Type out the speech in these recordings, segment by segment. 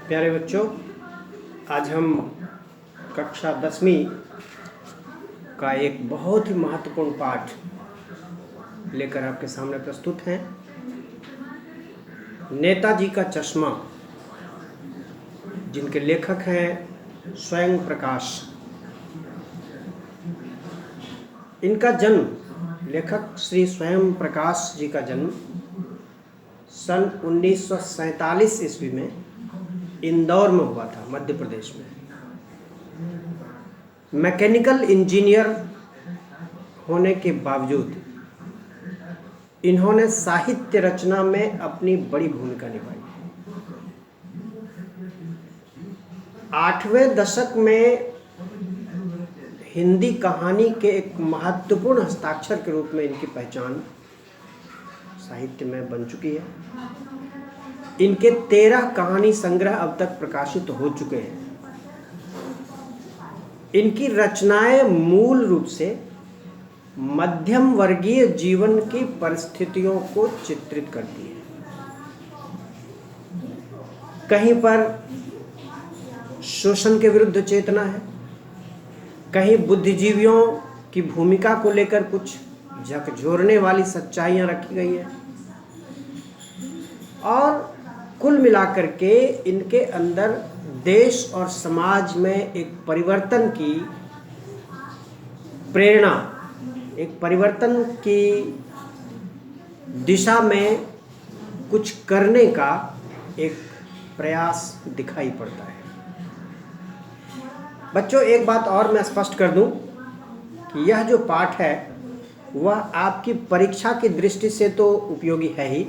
प्यारे बच्चों, आज हम कक्षा 10वीं का एक बहुत ही महत्वपूर्ण पाठ लेकर आपके सामने प्रस्तुत हैं। नेताजी का चश्मा, जिनके लेखक हैं स्वयं प्रकाश। इनका जन्म, लेखक श्री स्वयं प्रकाश जी का जन्म सन 1947 ईस्वी में इंदौर में हुआ था, मध्य प्रदेश में। मैकेनिकल इंजीनियर होने के बावजूद इन्होंने साहित्य रचना में अपनी बड़ी भूमिका निभाई। 8वें दशक में हिंदी कहानी के एक महत्वपूर्ण हस्ताक्षर के रूप में इनकी पहचान साहित्य में बन चुकी है। इनके 13 कहानी संग्रह अब तक प्रकाशित हो चुके हैं। इनकी रचनाएं मूल रूप से मध्यम वर्गीय जीवन की परिस्थितियों को चित्रित करती हैं। कहीं पर शोषण के विरुद्ध चेतना है, कहीं बुद्धिजीवियों की भूमिका को लेकर कुछ झकझोरने वाली सच्चाइयां रखी गई हैं, और कुल मिलाकर के इनके अंदर देश और समाज में एक परिवर्तन की प्रेरणा, एक परिवर्तन की दिशा में कुछ करने का एक प्रयास दिखाई पड़ता है। बच्चों, एक बात और मैं स्पष्ट कर दूं कि यह जो पाठ है वह आपकी परीक्षा की दृष्टि से तो उपयोगी है ही,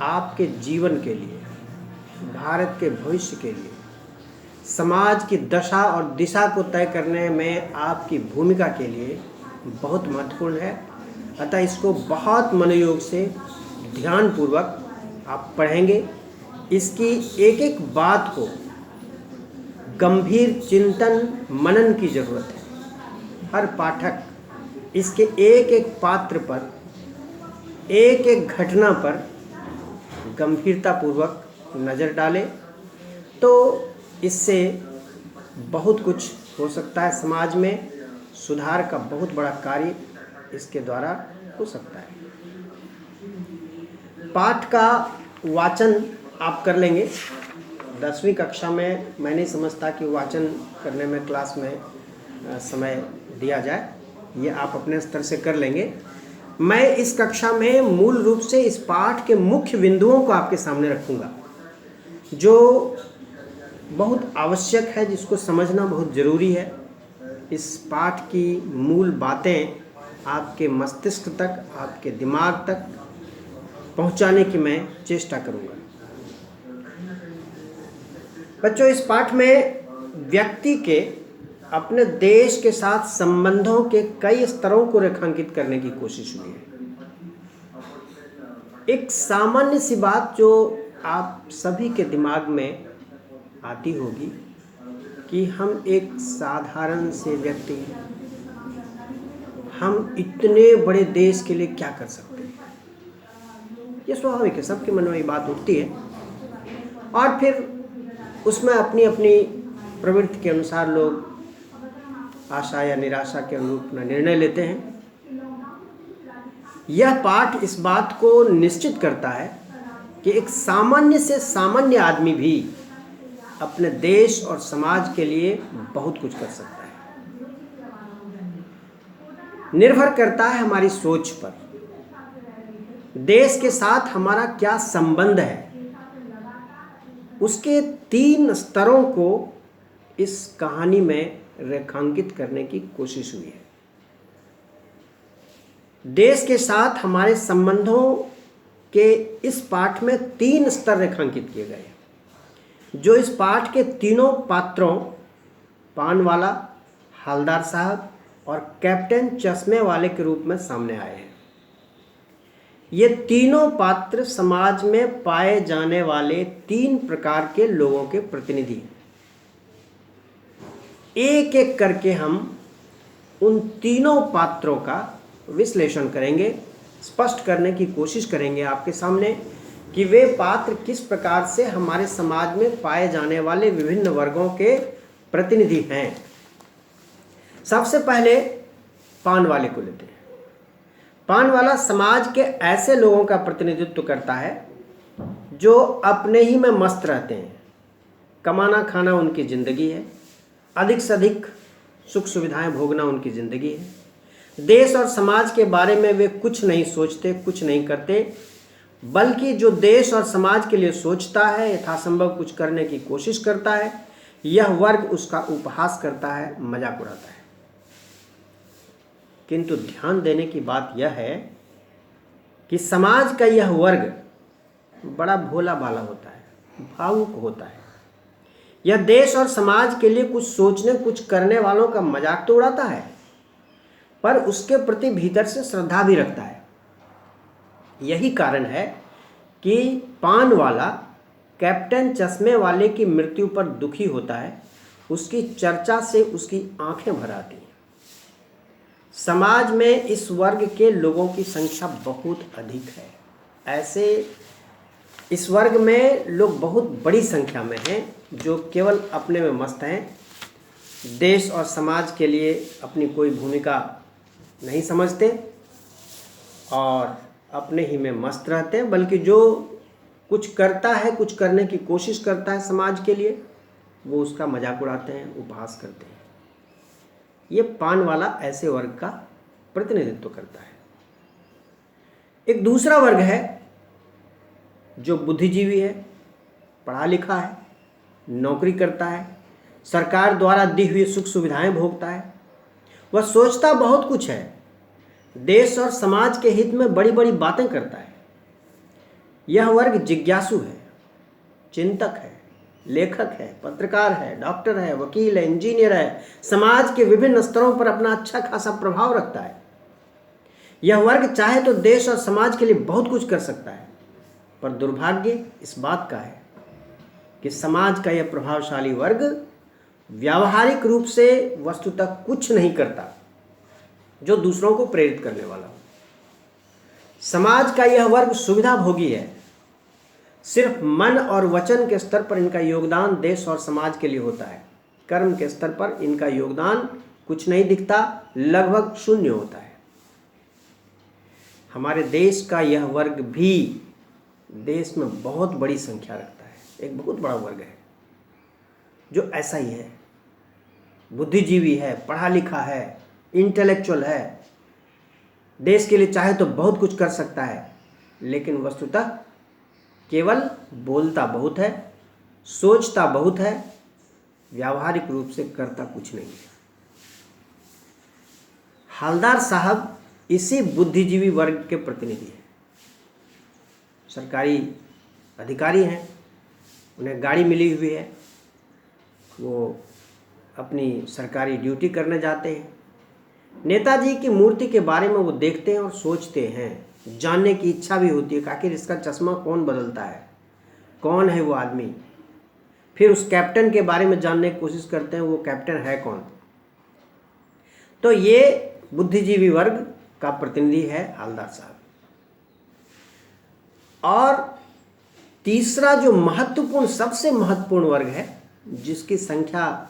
आपके जीवन के लिए, भारत के भविष्य के लिए, समाज की दशा और दिशा को तय करने में आपकी भूमिका के लिए बहुत महत्वपूर्ण है। अतः इसको बहुत मनोयोग से, ध्यानपूर्वक आप पढ़ेंगे। इसकी एक एक बात को गंभीर चिंतन मनन की जरूरत है। हर पाठक इसके एक एक पात्र पर, एक एक घटना पर गंभीरतापूर्वक नज़र डालें, तो इससे बहुत कुछ हो सकता है। समाज में सुधार का बहुत बड़ा कार्य इसके द्वारा हो सकता है। पाठ का वाचन आप कर लेंगे। 10वीं कक्षा में मैं नहीं समझता कि वाचन करने में क्लास में समय दिया जाए, ये आप अपने स्तर से कर लेंगे। मैं इस कक्षा में मूल रूप से इस पाठ के मुख्य बिंदुओं को आपके सामने रखूंगा, जो बहुत आवश्यक है, जिसको समझना बहुत ज़रूरी है। इस पाठ की मूल बातें आपके मस्तिष्क तक, आपके दिमाग तक पहुंचाने की मैं चेष्टा करूंगा। बच्चों, इस पाठ में व्यक्ति के अपने देश के साथ संबंधों के कई स्तरों को रेखांकित करने की कोशिश हुई है। एक सामान्य सी बात जो आप सभी के दिमाग में आती होगी कि हम एक साधारण से व्यक्ति हैं, हम इतने बड़े देश के लिए क्या कर सकते हैं। ये स्वाभाविक है, सबके मन में ये बात उठती है, और फिर उसमें अपनी अपनी प्रवृत्ति के अनुसार लोग आशा या निराशा के अनुरूप अपना निर्णय लेते हैं। यह पाठ इस बात को निश्चित करता है कि एक सामान्य से सामान्य आदमी भी अपने देश और समाज के लिए बहुत कुछ कर सकता है। निर्भर करता है हमारी सोच पर, देश के साथ हमारा क्या संबंध है। उसके 3 स्तरों को इस कहानी में रेखांकित करने की कोशिश हुई है। देश के साथ हमारे संबंधों के इस पाठ में 3 स्तर रेखांकित किए गए हैं, जो इस पाठ के तीनों पात्रों, पानवाला, हवलदार साहब और कैप्टन चश्मे वाले के रूप में सामने आए हैं। ये तीनों पात्र समाज में पाए जाने वाले 3 प्रकार के लोगों के प्रतिनिधि हैं। एक एक करके हम उन तीनों पात्रों का विश्लेषण करेंगे, स्पष्ट करने की कोशिश करेंगे आपके सामने कि वे पात्र किस प्रकार से हमारे समाज में पाए जाने वाले विभिन्न वर्गों के प्रतिनिधि हैं। सबसे पहले पान वाले को लेते हैं। पान वाला समाज के ऐसे लोगों का प्रतिनिधित्व करता है जो अपने ही में मस्त रहते हैं। कमाना खाना उनकी ज़िंदगी है, अधिक से अधिक सुख सुविधाएं भोगना उनकी ज़िंदगी है। देश और समाज के बारे में वे कुछ नहीं सोचते, कुछ नहीं करते, बल्कि जो देश और समाज के लिए सोचता है, यथासंभव कुछ करने की कोशिश करता है, यह वर्ग उसका उपहास करता है, मजाक उड़ाता है। किंतु ध्यान देने की बात यह है कि समाज का यह वर्ग बड़ा भोला भाला होता है, भावुक होता है। यह देश और समाज के लिए कुछ सोचने, कुछ करने वालों का मजाक तो उड़ाता है, पर उसके प्रति भीतर से श्रद्धा भी रखता है। यही कारण है कि पान वाला कैप्टन चश्मे वाले की मृत्यु पर दुखी होता है। उसकी चर्चा से उसकी आंखें भर आती हैं। समाज में इस वर्ग के लोगों की संख्या बहुत अधिक है। ऐसे इस वर्ग में लोग बहुत बड़ी संख्या में हैं जो केवल अपने में मस्त हैं, देश और समाज के लिए अपनी कोई भूमिका नहीं समझते और अपने ही में मस्त रहते हैं, बल्कि जो कुछ करता है, कुछ करने की कोशिश करता है समाज के लिए, वो उसका मजाक उड़ाते हैं, उपहास करते हैं। ये पान वाला ऐसे वर्ग का प्रतिनिधित्व करता है। एक दूसरा वर्ग है जो बुद्धिजीवी है, पढ़ा लिखा है, नौकरी करता है, सरकार द्वारा दी हुई सुख सुविधाएं भोगता है। वह सोचता बहुत कुछ है, देश और समाज के हित में बड़ी बड़ी बातें करता है। यह वर्ग जिज्ञासु है, चिंतक है, लेखक है, पत्रकार है, डॉक्टर है, वकील है, इंजीनियर है, समाज के विभिन्न स्तरों पर अपना अच्छा खासा प्रभाव रखता है। यह वर्ग चाहे तो देश और समाज के लिए बहुत कुछ कर सकता है, पर दुर्भाग्य इस बात का है कि समाज का यह प्रभावशाली वर्ग व्यावहारिक रूप से वस्तुतः कुछ नहीं करता जो दूसरों को प्रेरित करने वाला हो। समाज का यह वर्ग सुविधा भोगी है। सिर्फ मन और वचन के स्तर पर इनका योगदान देश और समाज के लिए होता है। कर्म के स्तर पर इनका योगदान कुछ नहीं दिखता, लगभग शून्य होता है। हमारे देश का यह वर्ग भी देश में बहुत बड़ी संख्या रखता है। एक बहुत बड़ा वर्ग है जो ऐसा ही है, बुद्धिजीवी है, पढ़ा लिखा है, इंटेलेक्चुअल है, देश के लिए चाहे तो बहुत कुछ कर सकता है, लेकिन वस्तुतः केवल बोलता बहुत है, सोचता बहुत है, व्यावहारिक रूप से करता कुछ नहीं है। हवलदार साहब इसी बुद्धिजीवी वर्ग के प्रतिनिधि हैं। सरकारी अधिकारी हैं, उन्हें गाड़ी मिली हुई है, वो अपनी सरकारी ड्यूटी करने जाते हैं। नेताजी की मूर्ति के बारे में वो देखते हैं और सोचते हैं, जानने की इच्छा भी होती है कि आखिर इसका चश्मा कौन बदलता है, कौन है वो आदमी। फिर उस कैप्टन के बारे में जानने की कोशिश करते हैं, वो कैप्टन है कौन। तो ये बुद्धिजीवी वर्ग का प्रतिनिधि है हवलदार साहब। और तीसरा जो महत्वपूर्ण, सबसे महत्वपूर्ण वर्ग है, जिसकी संख्या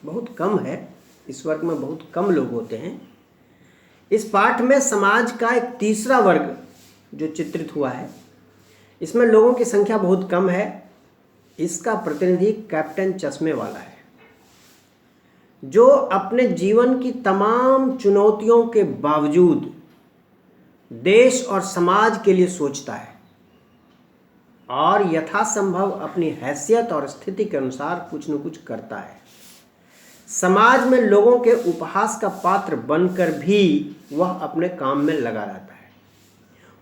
बहुत कम है, इस वर्ग में बहुत कम लोग होते हैं। इस पाठ में समाज का एक तीसरा वर्ग जो चित्रित हुआ है, इसमें लोगों की संख्या बहुत कम है। इसका प्रतिनिधि कैप्टन चश्मे वाला है, जो अपने जीवन की तमाम चुनौतियों के बावजूद देश और समाज के लिए सोचता है और यथासंभव अपनी हैसियत और स्थिति के अनुसार कुछ न कुछ करता है। समाज में लोगों के उपहास का पात्र बनकर भी वह अपने काम में लगा रहता है।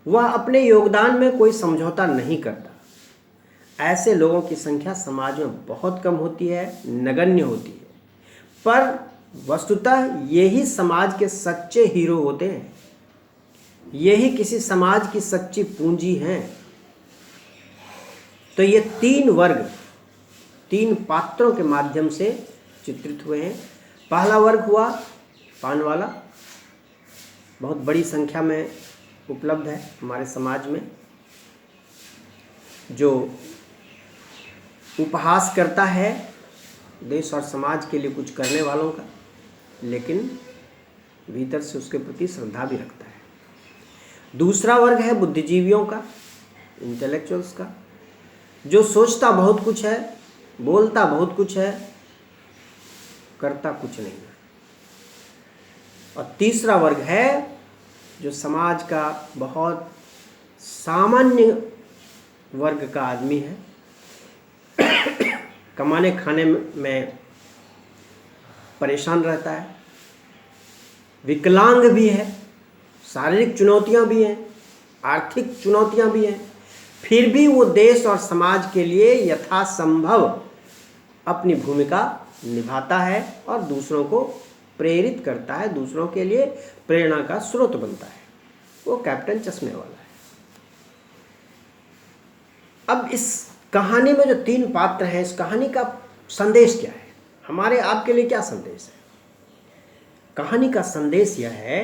वह अपने योगदान में कोई समझौता नहीं करता। ऐसे लोगों की संख्या समाज में बहुत कम होती है, नगण्य होती है, पर वस्तुतः यही समाज के सच्चे हीरो होते हैं। यही किसी समाज की सच्ची पूंजी हैं। तो ये तीन वर्ग, तीन पात्रों के माध्यम से चित्रित हुए हैं। पहला वर्ग हुआ पान वाला, बहुत बड़ी संख्या में उपलब्ध है हमारे समाज में। जो उपहास करता है देश और समाज के लिए कुछ करने वालों का, लेकिन भीतर से उसके प्रति श्रद्धा भी रखता है। दूसरा वर्ग है बुद्धिजीवियों का, इंटेलेक्चुअल्स का, जो सोचता बहुत कुछ है, बोलता बहुत कुछ है, करता कुछ नहीं है। और तीसरा वर्ग है जो समाज का बहुत सामान्य वर्ग का आदमी है, कमाने खाने में परेशान रहता है, विकलांग भी है, शारीरिक चुनौतियां भी हैं, आर्थिक चुनौतियां भी हैं, फिर भी वो देश और समाज के लिए यथासंभव अपनी भूमिका निभाता है और दूसरों को प्रेरित करता है, दूसरों के लिए प्रेरणा का स्रोत बनता है। वो कैप्टन चश्मे वाला है। अब इस कहानी में जो 3 पात्र हैं, इस कहानी का संदेश क्या है, हमारे आपके लिए क्या संदेश है? कहानी का संदेश यह है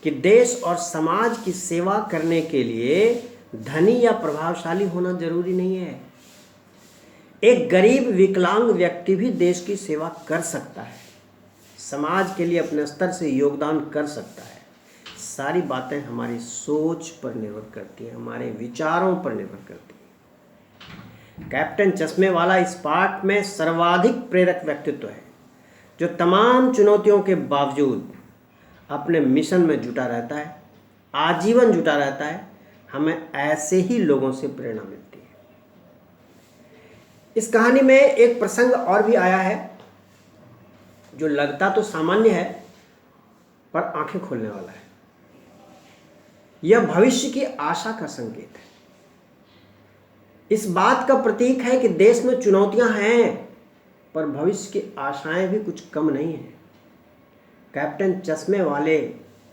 कि देश और समाज की सेवा करने के लिए धनी या प्रभावशाली होना जरूरी नहीं है। एक गरीब विकलांग व्यक्ति भी देश की सेवा कर सकता है, समाज के लिए अपने स्तर से योगदान कर सकता है। सारी बातें हमारी सोच पर निर्भर करती हैं, हमारे विचारों पर निर्भर करती हैं। कैप्टन चश्मे वाला इस पाठ में सर्वाधिक प्रेरक व्यक्तित्व है, जो तमाम चुनौतियों के बावजूद अपने मिशन में जुटा रहता है, आजीवन जुटा रहता है। हमें ऐसे ही लोगों से प्रेरणा मिलती है। इस कहानी में एक प्रसंग और भी आया है जो लगता तो सामान्य है पर आंखें खोलने वाला है। यह भविष्य की आशा का संकेत है। इस बात का प्रतीक है कि देश में चुनौतियां हैं पर भविष्य की आशाएं भी कुछ कम नहीं है। कैप्टन चश्मे वाले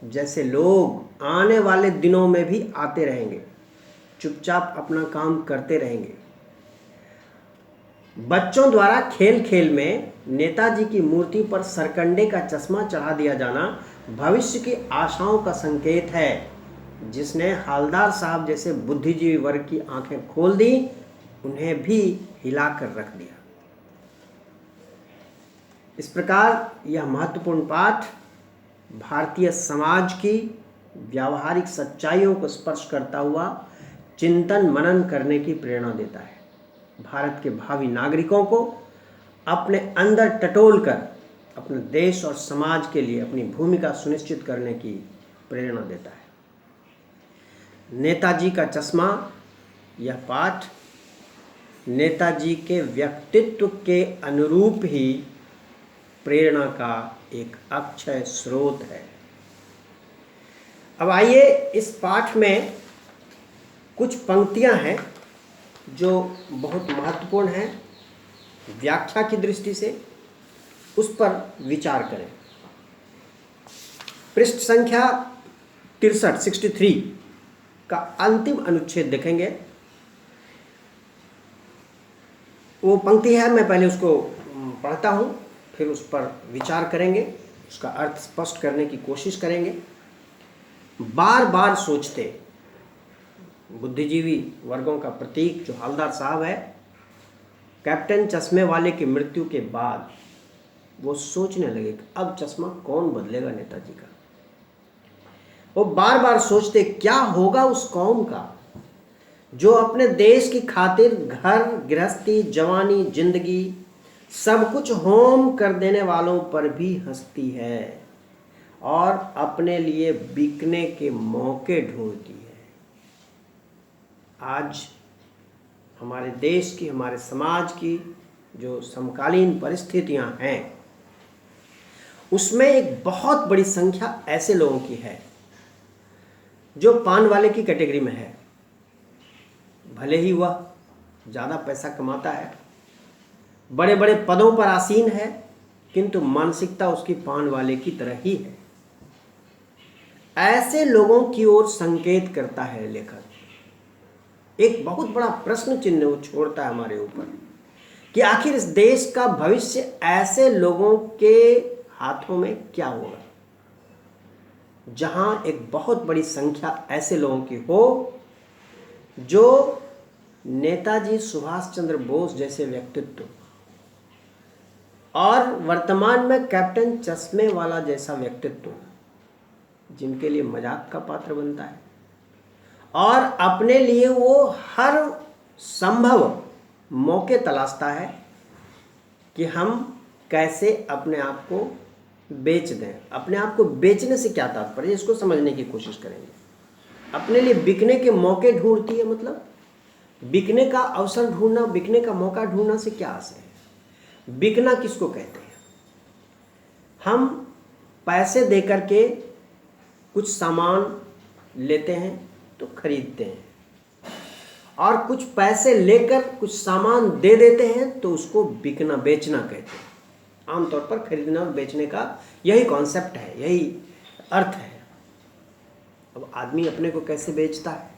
जैसे लोग आने वाले दिनों में भी आते रहेंगे, चुपचाप अपना काम करते रहेंगे। बच्चों द्वारा खेल खेल में नेताजी की मूर्ति पर सरकंडे का चश्मा चढ़ा दिया जाना भविष्य की आशाओं का संकेत है, जिसने हालदार साहब जैसे बुद्धिजीवी वर्ग की आंखें खोल दी, उन्हें भी हिलाकर रख दिया। इस प्रकार यह महत्वपूर्ण पाठ भारतीय समाज की व्यावहारिक सच्चाइयों को स्पर्श करता हुआ चिंतन मनन करने की प्रेरणा देता है। भारत के भावी नागरिकों को अपने अंदर टटोल कर अपने देश और समाज के लिए अपनी भूमिका सुनिश्चित करने की प्रेरणा देता है। नेताजी का चश्मा, यह पाठ नेताजी के व्यक्तित्व के अनुरूप ही प्रेरणा का एक अक्षय स्रोत है। अब आइए इस पाठ में कुछ पंक्तियां हैं जो बहुत महत्वपूर्ण हैं व्याख्या की दृष्टि से, उस पर विचार करें। पृष्ठ संख्या 63 का अंतिम अनुच्छेद देखेंगे। वो पंक्ति है, मैं पहले उसको पढ़ता हूँ, फिर उस पर विचार करेंगे, उसका अर्थ स्पष्ट करने की कोशिश करेंगे। बार बार सोचते, बुद्धिजीवी वर्गों का प्रतीक जो हवलदार साहब है, कैप्टन चश्मे वाले की मृत्यु के बाद वो सोचने लगे कि अब चश्मा कौन बदलेगा नेताजी का। वो बार बार सोचते क्या होगा उस कौम का जो अपने देश की खातिर घर गृहस्थी जवानी जिंदगी सब कुछ होम कर देने वालों पर भी हंसती है और अपने लिए बिकने के मौके ढूंढती है। आज हमारे देश की, हमारे समाज की जो समकालीन परिस्थितियां हैं, उसमें एक बहुत बड़ी संख्या ऐसे लोगों की है जो पान वाले की कैटेगरी में है। भले ही वह ज़्यादा पैसा कमाता है, बड़े बड़े पदों पर आसीन है, किंतु मानसिकता उसकी पान वाले की तरह ही है। ऐसे लोगों की ओर संकेत करता है लेखक। एक बहुत बड़ा प्रश्न चिन्ह वो छोड़ता है हमारे ऊपर कि आखिर इस देश का भविष्य ऐसे लोगों के हाथों में क्या होगा, जहां एक बहुत बड़ी संख्या ऐसे लोगों की हो जो नेताजी सुभाष चंद्र बोस जैसे व्यक्तित्व और वर्तमान में कैप्टन चश्मे वाला जैसा व्यक्तित्व, जिनके लिए मजाक का पात्र बनता है और अपने लिए वो हर संभव मौके तलाशता है कि हम कैसे अपने आप को बेच दें। अपने आप को बेचने से क्या तात्पर्य, इसको समझने की कोशिश करेंगे। अपने लिए बिकने के मौके ढूंढती है, मतलब बिकने का अवसर ढूंढना, बिकने का मौका ढूंढना से क्या आशय है। बिकना किसको कहते हैं? हम पैसे देकर के कुछ सामान लेते हैं तो खरीदते हैं, और कुछ पैसे लेकर कुछ सामान दे देते हैं तो उसको बिकना, बेचना कहते हैं। आमतौर पर खरीदना और बेचने का यही कॉन्सेप्ट है, यही अर्थ है। अब आदमी अपने को कैसे बेचता है?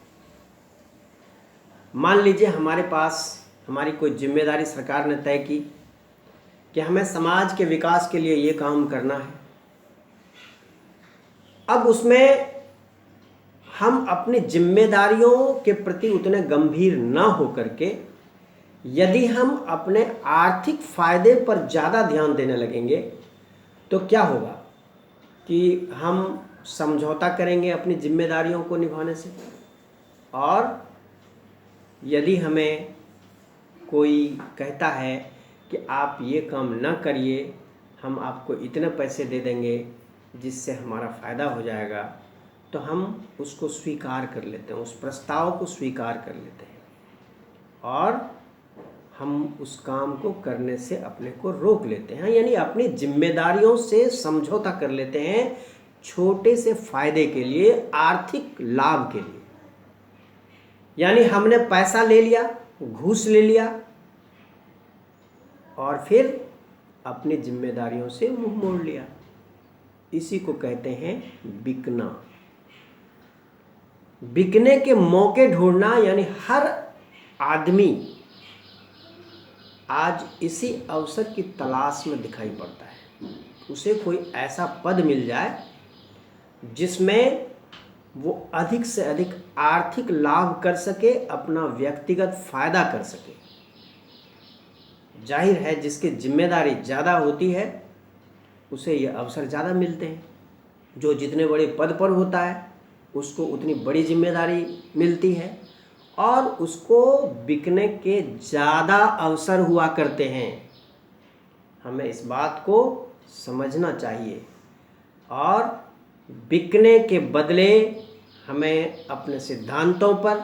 मान लीजिए हमारे पास हमारी कोई जिम्मेदारी सरकार ने तय की कि हमें समाज के विकास के लिए ये काम करना है। अब उसमें हम अपनी जिम्मेदारियों के प्रति उतने गंभीर ना हो करके यदि हम अपने आर्थिक फायदे पर ज़्यादा ध्यान देने लगेंगे तो क्या होगा कि हम समझौता करेंगे अपनी जिम्मेदारियों को निभाने से। और यदि हमें कोई कहता है कि आप ये काम ना करिए, हम आपको इतने पैसे दे देंगे जिससे हमारा फ़ायदा हो जाएगा, तो हम उसको स्वीकार कर लेते हैं, उस प्रस्ताव को स्वीकार कर लेते हैं और हम उस काम को करने से अपने को रोक लेते हैं। यानी अपनी जिम्मेदारियों से समझौता कर लेते हैं छोटे से फायदे के लिए, आर्थिक लाभ के लिए। यानी हमने पैसा ले लिया, घूस ले लिया और फिर अपनी जिम्मेदारियों से मुंह मोड़ लिया। इसी को कहते हैं बिकना। बिकने के मौके ढूंढना, यानी हर आदमी आज इसी अवसर की तलाश में दिखाई पड़ता है। उसे कोई ऐसा पद मिल जाए जिसमें वो अधिक से अधिक आर्थिक लाभ कर सके, अपना व्यक्तिगत फायदा कर सके। जाहिर है जिसकी जिम्मेदारी ज़्यादा होती है उसे ये अवसर ज़्यादा मिलते हैं। जो जितने बड़े पद पर होता है उसको उतनी बड़ी जिम्मेदारी मिलती है और उसको बिकने के ज़्यादा अवसर हुआ करते हैं। हमें इस बात को समझना चाहिए और बिकने के बदले हमें अपने सिद्धांतों पर,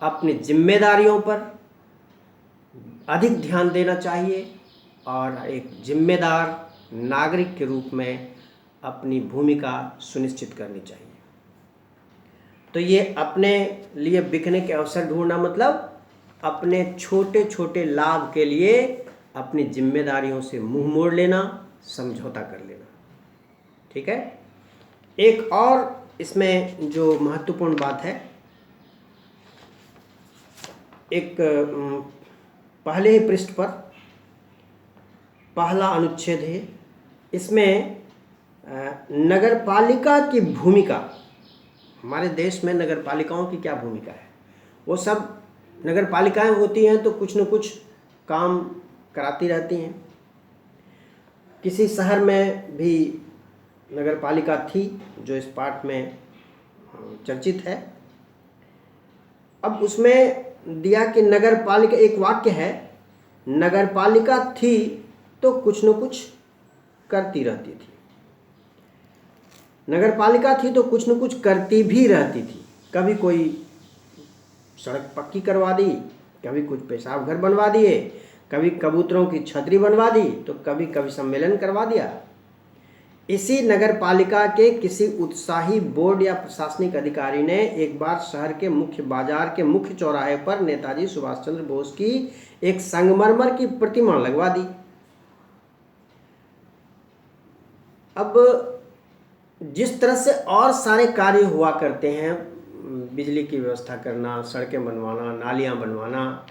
अपनी जिम्मेदारियों पर अधिक ध्यान देना चाहिए और एक जिम्मेदार नागरिक के रूप में अपनी भूमिका सुनिश्चित करनी चाहिए। तो ये अपने लिए बिकने के अवसर ढूंढना मतलब अपने छोटे छोटे लाभ के लिए अपनी जिम्मेदारियों से मुंह मोड़ लेना, समझौता कर लेना। ठीक है। एक और इसमें जो महत्वपूर्ण बात है, एक पहले ही पृष्ठ पर पहला अनुच्छेद है। इसमें नगरपालिका की भूमिका, हमारे देश में नगरपालिकाओं की क्या भूमिका है। वो सब नगरपालिकाएं होती हैं तो कुछ न कुछ काम कराती रहती हैं। किसी शहर में भी नगरपालिका थी जो इस पाठ में चर्चित है। अब उसमें दिया कि नगरपालिका, एक वाक्य है, नगरपालिका थी तो कुछ न कुछ करती रहती थी। नगरपालिका थी तो कुछ न कुछ करती भी रहती थी। कभी कोई सड़क पक्की करवा दी, कभी कुछ पेशाब घर बनवा दिए, कभी कबूतरों की छतरी बनवा दी, तो कभी कभी सम्मेलन करवा दिया। इसी नगरपालिका के किसी उत्साही बोर्ड या प्रशासनिक अधिकारी ने एक बार शहर के मुख्य बाजार के मुख्य चौराहे पर नेताजी सुभाष चंद्र बोस की एक संगमरमर की प्रतिमा लगवा दी। अब जिस तरह से और सारे कार्य हुआ करते हैं, बिजली की व्यवस्था करना, सड़कें बनवाना, नालियां बनवाना,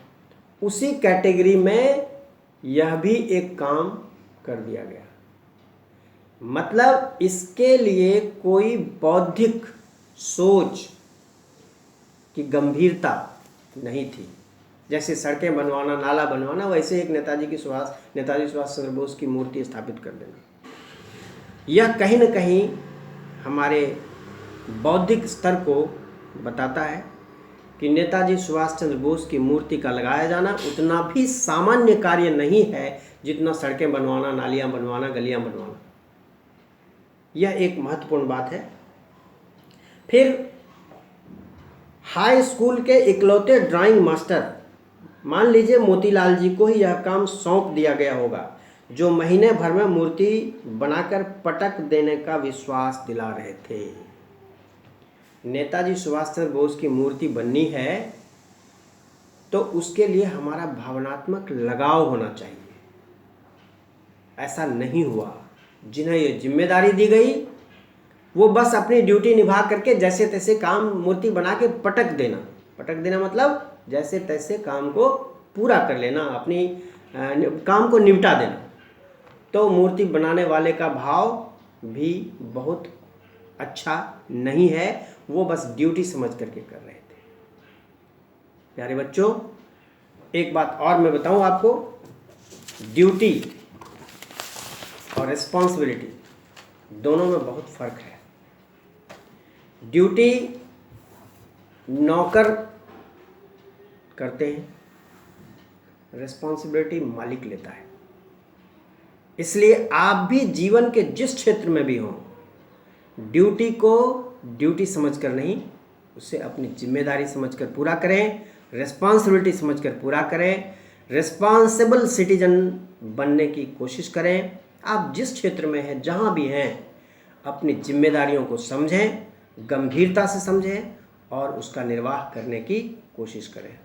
उसी कैटेगरी में यह भी एक काम कर दिया गया। मतलब इसके लिए कोई बौद्धिक सोच की गंभीरता नहीं थी। जैसे सड़कें बनवाना, नाला बनवाना, वैसे एक नेताजी सुभाष चंद्र बोस की मूर्ति स्थापित कर देना। यह कहीं न कहीं हमारे बौद्धिक स्तर को बताता है कि नेताजी सुभाष चंद्र बोस की मूर्ति का लगाया जाना उतना भी सामान्य कार्य नहीं है जितना सड़कें बनवाना, नालियाँ बनवाना, गलियाँ बनवाना। यह एक महत्वपूर्ण बात है। फिर हाई स्कूल के इकलौते ड्राइंग मास्टर, मान लीजिए मोतीलाल जी को ही यह काम सौंप दिया गया होगा, जो महीने भर में मूर्ति बनाकर पटक देने का विश्वास दिला रहे थे। नेताजी सुभाष चंद्र बोस की मूर्ति बननी है तो उसके लिए हमारा भावनात्मक लगाव होना चाहिए। ऐसा नहीं हुआ। जिन्हें ये जिम्मेदारी दी गई वो बस अपनी ड्यूटी निभा करके जैसे तैसे काम मूर्ति बना के पटक देना मतलब जैसे तैसे काम को पूरा कर लेना, अपनी काम को निपटा देना। तो मूर्ति बनाने वाले का भाव भी बहुत अच्छा नहीं है, वो बस ड्यूटी समझ करके कर रहे थे। प्यारे बच्चों, एक बात और मैं बताऊं आपको, ड्यूटी और रिस्पॉन्सिबिलिटी दोनों में बहुत फर्क है। ड्यूटी नौकर करते हैं, रिस्पॉन्सिबिलिटी मालिक लेता है। इसलिए आप भी जीवन के जिस क्षेत्र में भी हों, ड्यूटी को ड्यूटी समझकर नहीं, उसे अपनी जिम्मेदारी समझकर पूरा करें, रिस्पॉन्सिबिलिटी समझकर पूरा करें, रिस्पॉन्सिबल सिटीजन बनने की कोशिश करें। आप जिस क्षेत्र में हैं, जहाँ भी हैं, अपनी जिम्मेदारियों को समझें, गंभीरता से समझें और उसका निर्वाह करने की कोशिश करें।